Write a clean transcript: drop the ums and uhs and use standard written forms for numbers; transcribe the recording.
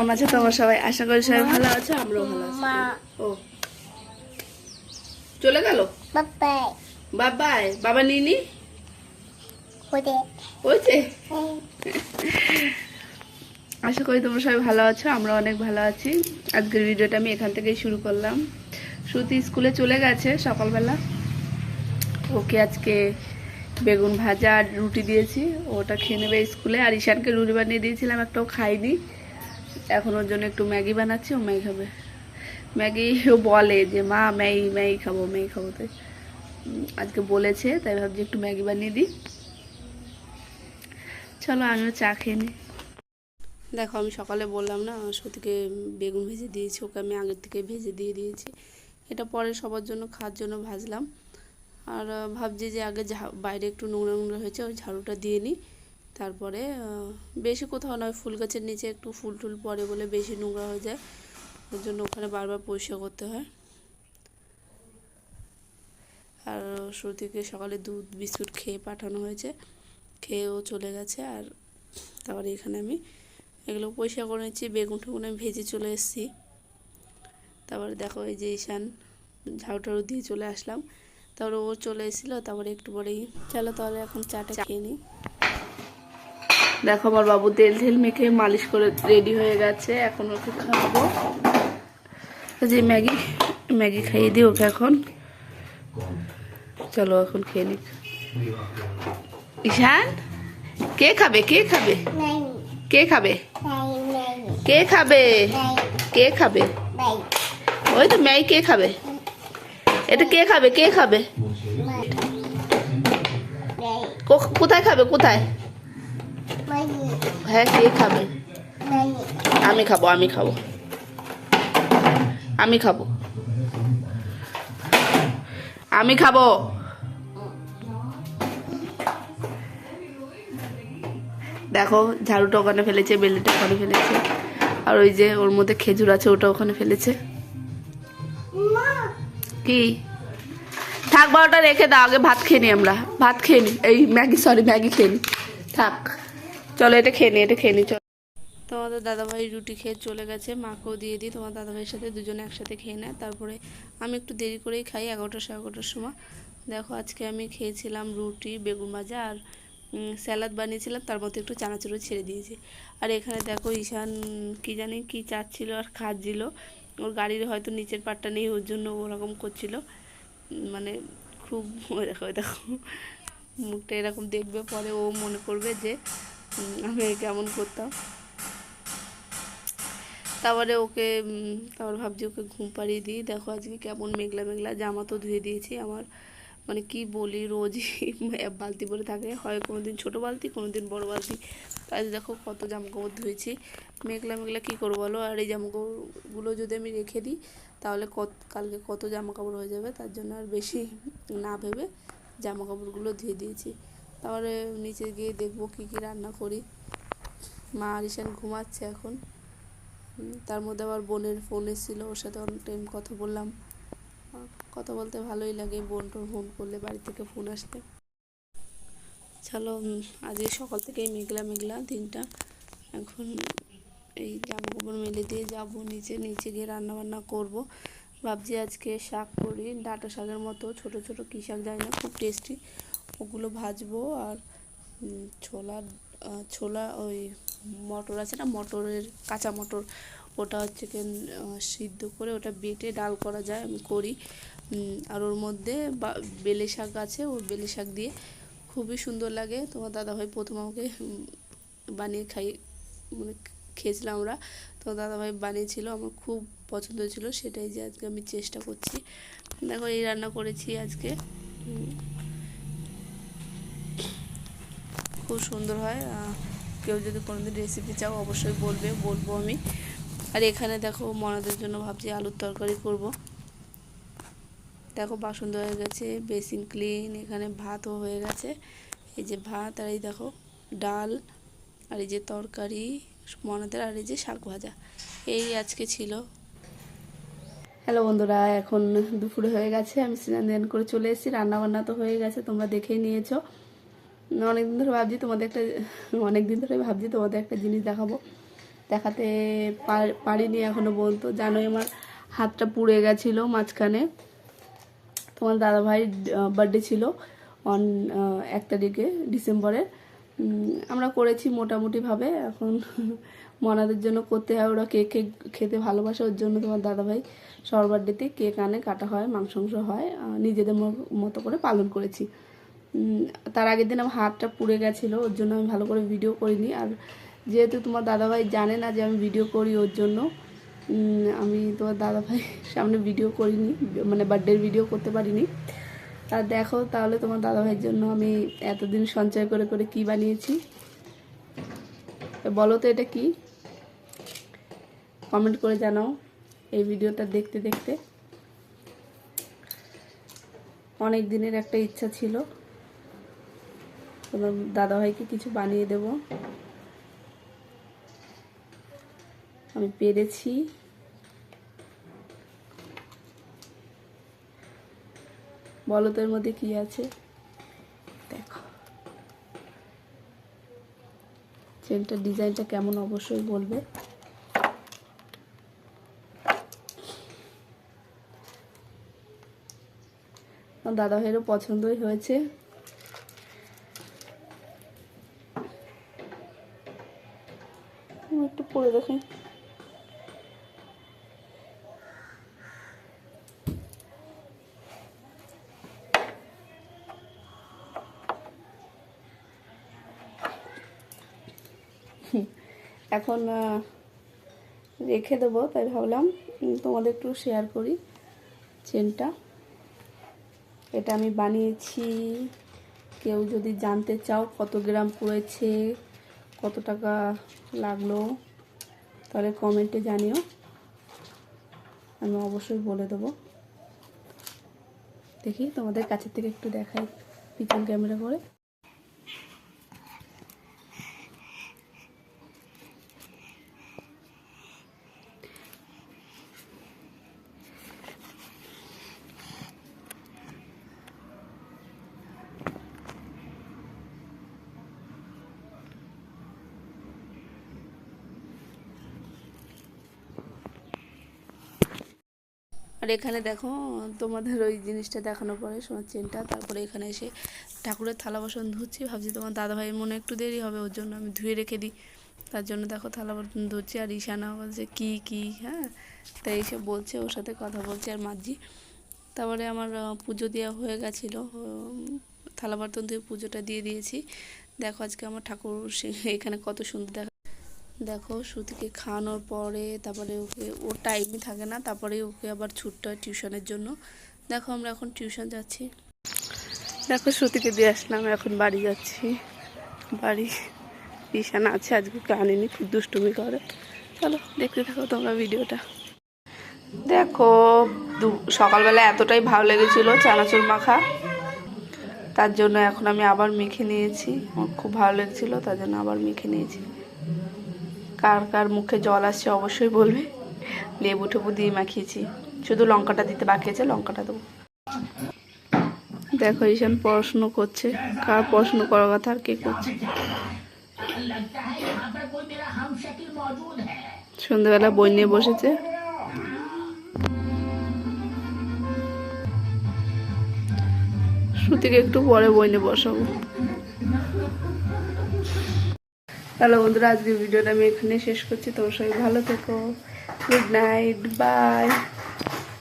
কেমন আছো তোমরা সবাই? আশা করি সবাই ভালো আছো, আমরাও ভালো আছি। ও চলে গেল, বাবাই বাবা নিনি হয়েছে। আশা করি তোমরা সবাই ভালো আছো, আমরা অনেক ভালো আছি। আজকের ভিডিওটা আমি এখান থেকেই শুরু করলাম। শ্রুতি স্কুলে চলে গেছে সকালবেলা, ওকে আজকে বেগুন ভাজা আর রুটি দিয়েছি, ওটা খেয়ে নেবে স্কুলে। আর ঈশানকে রুটি বানিয়ে দিয়েছিলাম, একটাও খাইনি। এখন ওর জন্য একটু ম্যাগি বানাচ্ছি, ও ম্যাগি খাবে। ম্যাগি ও বলে যে মা ম্যাগি ম্যাগি খাবো, ম্যাগি খাবো। তাই আজকে বলেছে, তাই ভাবছি একটু ম্যাগি বানিয়ে দিই। চলো আমিও চা খেয়ে নিই। দেখো আমি সকালে বললাম না সত্যিকে বেগুন ভেজে দিয়েছি, ওকে আমি আগের থেকে ভেজে দিয়ে দিয়েছি। এটা পরে সবার জন্য খাওয়ার জন্য ভাজলাম। আর ভাবছি যে আগে বাইরে একটু নোংরা নোংরা হয়েছে, ওই ঝাড়ুটা দিয়ে নিই। তারপরে বেশি কোথাও নয়, ফুল গাছের নিচে একটু ফুল টুল পড়ে বলে বেশি নোংরা হয়ে যায়, ওর জন্য ওখানে বারবার পরিষ্কার করতে হয়। আর শ্রুতিকে সকালে দুধ বিস্কুট খেয়ে পাঠানো হয়েছে, খেয়েও চলে গেছে। আর তারপরে এখানে আমি এগুলো পরিষ্কার করে নিচ্ছি, বেগুন ঠেগুন আমি ভেজে চলে এসেছি। তারপরে দেখো এই যে ঈশান ঝাড়ু টাড়ু দিয়ে চলে আসলাম, তারপরে ও চলে এসেছিলো। তারপরে একটু পরেই চলো তাহলে এখন চাটা খেয়ে নিই। দেখো আমার বাবু তেল ঠেল মেখে মালিশ করে রেডি হয়ে গেছে, এখন ওকে খাওয়াবো। যে ম্যাগি ম্যাগি খাইয়ে দিই ওকে এখন। চলো এখন খেয়ে নিক। ঈশান কে খাবে, কে খাবে, কে খাবে, কে খাবে, কে খাবে? ওই তো ম্যাগি কে খাবে, এটা কে খাবে, কে খাবে, কোথায় খাবে, কোথায়? হ্যাঁ কে খাবে? আমি খাবো, আমি খাবো, আমি খাবো, আমি খাবো। দেখো ঝাড়ুটা ওখানে ফেলেছে, বেলিটা ওখানে ফেলেছে, আর ওই যে ওর মধ্যে খেজুর আছে ওটা ওখানে ফেলেছে। কি থাক, ওটা রেখে দাও, আগে ভাত খেয়ে নি, আমরা ভাত খেয়ে নি, এই ম্যাগি সরি ম্যাগি খেয়ে নি, থাক। চলো এটা খেয়ে নি, এটা খেয়ে নি। চলো তোমাদের দাদাভাই রুটি খেয়ে চলে গেছে, মাকেও দিয়ে দিই, তোমার দাদাভাইয়ের সাথে দুজনে একসাথে খেয়ে নেয়। তারপরে আমি একটু দেরি করেই খাই, 11টা 11:30 সময়। দেখো আজকে আমি খেয়েছিলাম রুটি বেগুন ভাজা আর স্যালাড বানিয়েছিলাম, তার মধ্যে একটু চানাচুরও ছেড়ে দিয়েছি। আর এখানে দেখো ঈশান কি জানি কি চাচ্ছিল আর খাচ্ছিল, ওর গাড়ির হয়তো নিচের পাটটা নেই, ওর জন্য ওরকম করছিল। মানে খুব দেখো দেখো মুখটা এরকম দেখবে, পরে ও মনে করবে যে আমি কেমন করতাম। তারপরে ওকে তারপর ভাবছি ওকে ঘুম পাড়িয়ে দিই। দেখো আজকে কেমন মেঘলা মেঘলা, জামা তো ধুয়ে দিয়েছি আমার, মানে কি বলি রোজই বালতি পরে থাকে, হয় কোনো দিন ছোটো বালতি কোনো দিন বড়ো বালতি। আজ দেখো কত জামাকাপড় ধুয়েছি, মেঘলা মেঘলা কী করবো বলো। আর এই জামাকাপড়গুলো যদি আমি রেখে দিই তাহলে কালকে কত জামাকাপড় হয়ে যাবে, তার জন্য আর বেশি না ভেবে জামাকাপড়গুলো ধুয়ে দিয়েছি। তারপরে নিচে গিয়ে দেখবো কী কী রান্না করি। মা আর ঈশান ঘুমাচ্ছে এখন, তার মধ্যে আবার বোনের ফোন এসেছিলো, ওর সাথে অনেক টাইম কথা বললাম। কথা বলতে ভালোই লাগে, বোন টোন ফোন করলে, বাড়ি থেকে ফোন আসলে। চলো আজকে সকাল থেকেই মেঘলা মেঘলা দিনটা। এখন এই জামা কাপড় মেলে দিয়ে যাবো নিচে, নিচে গিয়ে রান্নাবান্না করব। ভাবছি আজকে শাক করি, ডাঁটা শাকের মতো ছোট ছোট কী শাক জানি না, খুব টেস্টি, ওগুলো ভাজবো। আর ছোলা ওই মটর আছে না, মটরের কাঁচা মটর, ওটা হচ্ছে সিদ্ধ করে ওটা বেটে ডাল করা যায়, আমি করি। আর ওর মধ্যে বেলে শাক আছে, ওই বেলে শাক দিয়ে খুবই সুন্দর লাগে। তোমার দাদাভাই প্রথম আমাকে বানিয়ে মানে খেয়েছিলাম আমরা, তোমার দাদাভাই বানিয়েছিল, আমার খুব পছন্দ হয়েছিল, সেটাই যে আজকে আমি চেষ্টা করছি। দেখো এই রান্না করেছি আজকে, খুব সুন্দর হয়। কেউ যদি কোনোদিন রেসিপি চাও অবশ্যই বলবো আমি। আর এখানে দেখো মনাদের জন্য ভাবছি আলুর তরকারি করব। দেখো বাসন হয়ে গেছে, বেসিন ক্লিন, এখানে ভাতও হয়ে গেছে, এই যে ভাত, আর এই দেখো ডাল, আর এই যে তরকারি মনাদের, আর এই যে শাক ভাজা, এই আজকে ছিল। হ্যালো বন্ধুরা, এখন দুপুরে হয়ে গেছে, আমি স্নান ধ্যান করে চলে এসেছি, রান্নাবান্না তো হয়ে গেছে, তোমরা দেখেই নিয়েছো। অনেকদিন ধরে ভাবছি তোমাদের একটা জিনিস দেখাবো। দেখাতে পারিনি এখনো পর্যন্ত। জানোই আমার হাতটা পুড়ে গেছিলো মাঝখানে। তোমার দাদাভাইয়ের বার্থডে ছিল 1 তারিখে ডিসেম্বরের। আমরা করেছি মোটামুটিভাবে। এখন মনাদের জন্য করতে হয়, ওরা কেক খেতে ভালোবাসে, ওর জন্য তোমার দাদাভাই সবার বার্থডেতে কেক আনে, কাটা হয়, মাংস হয়, নিজেদের মতো করে পালন করেছি। তার আগের দিন আমার হাতটা পুড়ে গেছিলো, ওর জন্য আমি ভালো করে ভিডিও করিনি। আর যেহেতু তোমার দাদাভাই জানে না যে আমি ভিডিও করি, ওর জন্য আমি তোমার দাদাভাইয়ের সামনে ভিডিও করিনি, মানে বার্থডের ভিডিও করতে পারিনি। আর দেখো তাহলে তোমার দাদাভাইয়ের জন্য আমি এতদিন সঞ্চয় করে করে কি বানিয়েছি, বলো তো এটা কি? কমেন্ট করে জানাও। এই ভিডিওটা দেখতে দেখতে অনেক দিনের একটা ইচ্ছা ছিল তোমার দাদাভাইকে কিছু বানিয়ে দেব, আমি পেরেছি। বলো তো এর মধ্যে কি আছে? দেখো চেনটার ডিজাইনটা কেমন অবশ্যই বলবে। দাদাভাইয়েরও পছন্দই হয়েছে। একটু পরে দেখি। এখন রেখে দেবো, তাই ভাবলাম তোমাদের একটু শেয়ার করি চেনটা। এটা আমি বানিয়েছি। কেউ যদি জানতে চাও কত গ্রাম পড়েছে, কত টাকা লাগলো, তাহলে কমেন্টে জানিও, আমি অবশ্যই বলে দেবো। দেখি তোমাদের কাছের থেকে একটু দেখাই পিছন ক্যামেরা করে। আর এখানে দেখো তোমাদের ওই জিনিসটা দেখানোর পরে সোনার চেনটা, তারপরে এখানে এসে ঠাকুরের থালা বাসন ধুচ্ছি। ভাবছি তোমার দাদাভাইয়ের মনে একটু দেরি হবে, ওর জন্য আমি ধুয়ে রেখে দিই। তার জন্য দেখো থালা বাসন ধুচ্ছি। আর ঈশানা বলছে কি হ্যাঁ, তাই এসে বলছে, ওর সাথে কথা বলছে আর মাঝি। তারপরে আমার পুজো দেওয়া হয়ে গেছিলো, থালা বাসন ধুয়ে পুজোটা দিয়ে দিয়েছি। দেখো আজকে আমার ঠাকুর এখানে কত সুন্দর দেখো শ্রুতিকে খাওয়ানোর পরে তারপরে ওর টাইমই থাকে না, তারপরে ওকে আবার ছুটতে হয় টিউশনের জন্য। দেখো আমরা এখন টিউশন যাচ্ছি। দেখো শ্রুতিকে দিয়ে আসলাম, এখন বাড়ি যাচ্ছি। বাড়ি ঈশান আছে, আজকে আনিনি, খুব দুষ্টুমি করে। চলো দেখতে থাকো তোমরা ভিডিওটা। দেখো সকালবেলা এতটাই ভালো লেগেছিল চানাচুর মাখা, তার জন্য এখন আমি আবার মেখে নিয়েছি। আমার খুব ভালো লেগেছিলো, তার জন্য আবার মেখে নিয়েছি। কার কার মুখে জল আসছে অবশ্যই বলবে। লেবু টেবু দিয়ে মাখিয়েছি, শুধু লঙ্কাটা দিতে বাকি আছে, লঙ্কাটা দেবো। দেখো ঈশান পড়াশুনো করছে, কার পড়াশুনো করার কথা আর কে করছে। সন্ধ্যাবেলা বই নিয়ে বসেছে। শ্রুতিকে একটু পরে বই নিয়ে বসাবো। তাহলে বন্ধুরা আজকের ভিডিওটা আমি এখানে শেষ করছি। তোমার সবাই ভালো থেকো। Good night, by.